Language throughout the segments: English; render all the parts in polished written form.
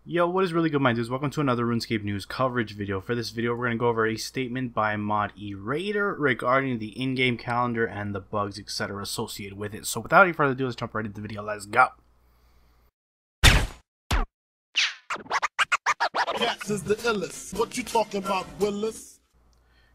Yo, what is really good, my dudes? Welcome to another RuneScape news coverage video. For this video, we're going to go over a statement by mod Erator regarding the in-game calendar and the bugs, etc. associated with it. So without any further ado, let's jump right into the video. Let's go! Cats is the illest. What you talking about, Willis?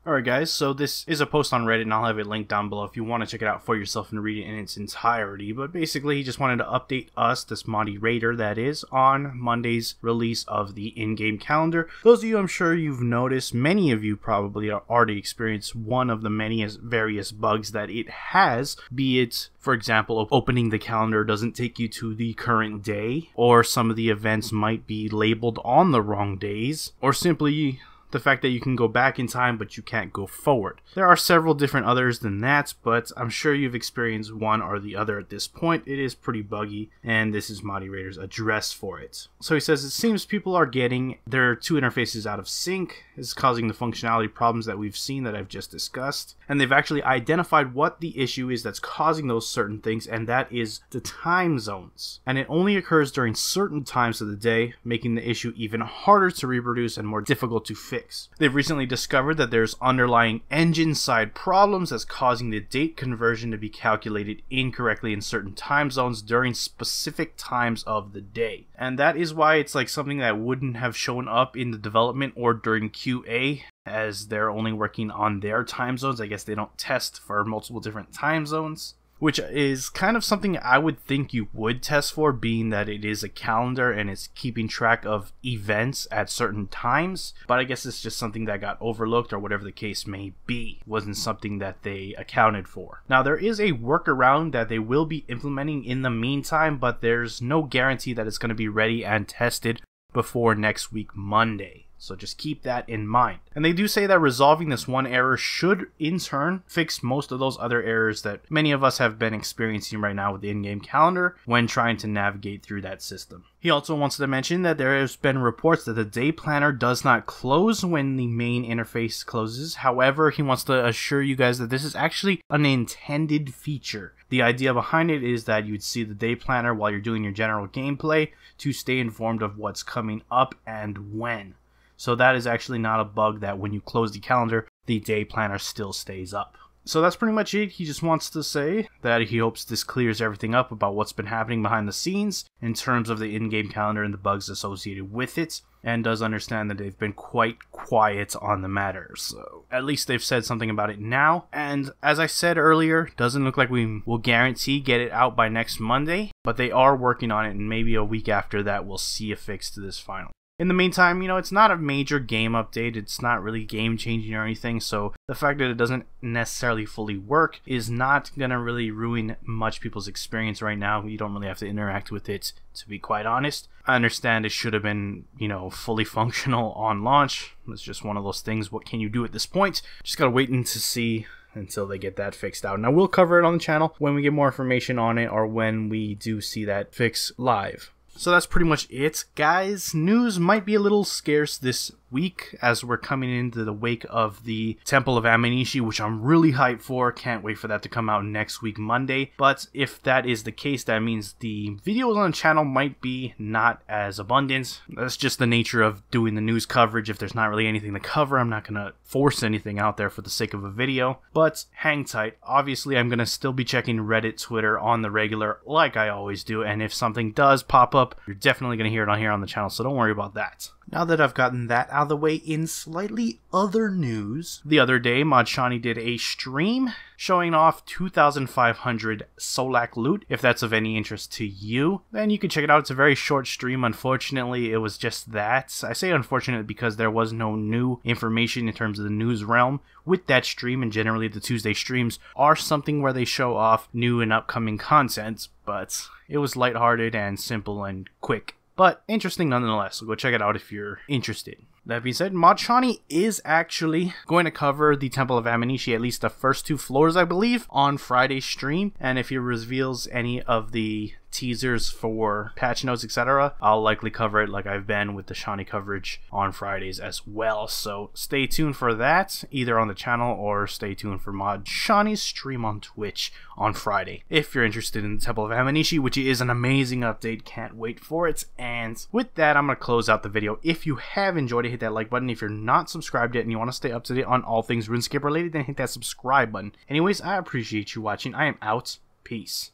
Alright guys, so this is a post on Reddit and I'll have it linked down below if you want to check it out for yourself and read it in its entirety. But basically he just wanted to update us, this mod Erator that is, on Monday's release of the in-game calendar. Those of you, I'm sure you've noticed, many of you probably already experienced one of the many various bugs that it has, be it, for example, opening the calendar doesn't take you to the current day, or some of the events might be labeled on the wrong days, or simply the fact that you can go back in time but you can't go forward. There are several different others than that, but I'm sure you've experienced one or the other at this point. It is pretty buggy, and this is mod Erator's address for it. So he says, it seems people are getting their two interfaces out of sync. It's causing the functionality problems that we've seen that I've just discussed, and they've actually identified what the issue is that's causing those certain things, and that is the time zones. And it only occurs during certain times of the day, making the issue even harder to reproduce and more difficult to fix. They've recently discovered that there's underlying engine side problems that's causing the date conversion to be calculated incorrectly in certain time zones during specific times of the day. And that is why it's like something that wouldn't have shown up in the development or during QA, as they're only working on their time zones. I guess they don't test for multiple different time zones, which is kind of something I would think you would test for, being that it is a calendar and it's keeping track of events at certain times. But I guess it's just something that got overlooked, or whatever the case may be. It wasn't something that they accounted for. Now, there is a workaround that they will be implementing in the meantime, but there's no guarantee that it's going to be ready and tested before next week Monday. So just keep that in mind. And they do say that resolving this one error should in turn fix most of those other errors that many of us have been experiencing right now with the in-game calendar when trying to navigate through that system. He also wants to mention that there has been reports that the day planner does not close when the main interface closes. However, he wants to assure you guys that this is actually an intended feature. The idea behind it is that you'd see the day planner while you're doing your general gameplay to stay informed of what's coming up and when. So that is actually not a bug, that when you close the calendar, the day planner still stays up. So that's pretty much it. He just wants to say that he hopes this clears everything up about what's been happening behind the scenes in terms of the in-game calendar and the bugs associated with it, and does understand that they've been quite quiet on the matter. So at least they've said something about it now. And as I said earlier, doesn't look like we will guarantee get it out by next Monday, but they are working on it, and maybe a week after that we'll see a fix to this finally. In the meantime, it's not a major game update, it's not really game changing or anything, so the fact that it doesn't necessarily fully work is not gonna really ruin much people's experience right now. You don't really have to interact with it, to be quite honest. I understand it should have been, fully functional on launch. It's just one of those things. What can you do at this point? Just gotta wait and to see until they get that fixed out. And I will cover it on the channel when we get more information on it, or when we do see that fix live. So that's pretty much it, guys. News might be a little scarce this week as we're coming into the wake of the Temple of Amanishi, which I'm really hyped for. Can't wait for that to come out next week Monday. But if that is the case, that means the videos on the channel might be not as abundant. That's just the nature of doing the news coverage. If there's not really anything to cover, I'm not gonna force anything out there for the sake of a video. But hang tight. Obviously, I'm gonna still be checking Reddit, Twitter on the regular, like I always do, and if something does pop up, you're definitely gonna hear it on here on the channel, so don't worry about that. Now that I've gotten that out of the way, in slightly other news, the other day Mod Shani did a stream showing off 2,500 Solak loot. If that's of any interest to you, then you can check it out. It's a very short stream. Unfortunately, it was just that. I say unfortunate because there was no new information in terms of the news realm with that stream, and generally the Tuesday streams are something where they show off new and upcoming content, but it was lighthearted and simple and quick. But interesting nonetheless, so go check it out if you're interested. That being said, Mod Shani is actually going to cover the Temple of Amanishi, at least the first two floors, I believe, on Friday's stream. And if he reveals any of the teasers for patch notes, etc., I'll likely cover it like I've been with the Shawnee coverage on Fridays as well. So stay tuned for that, either on the channel or stay tuned for Mod Shawnee's stream on Twitch on Friday. If you're interested in the Temple of Amanishi, which is an amazing update, can't wait for it. And with that, I'm going to close out the video. If you have enjoyed it, hit that like button. If you're not subscribed yet and you want to stay up to date on all things RuneScape related, then hit that subscribe button. Anyways, I appreciate you watching. I am out. Peace.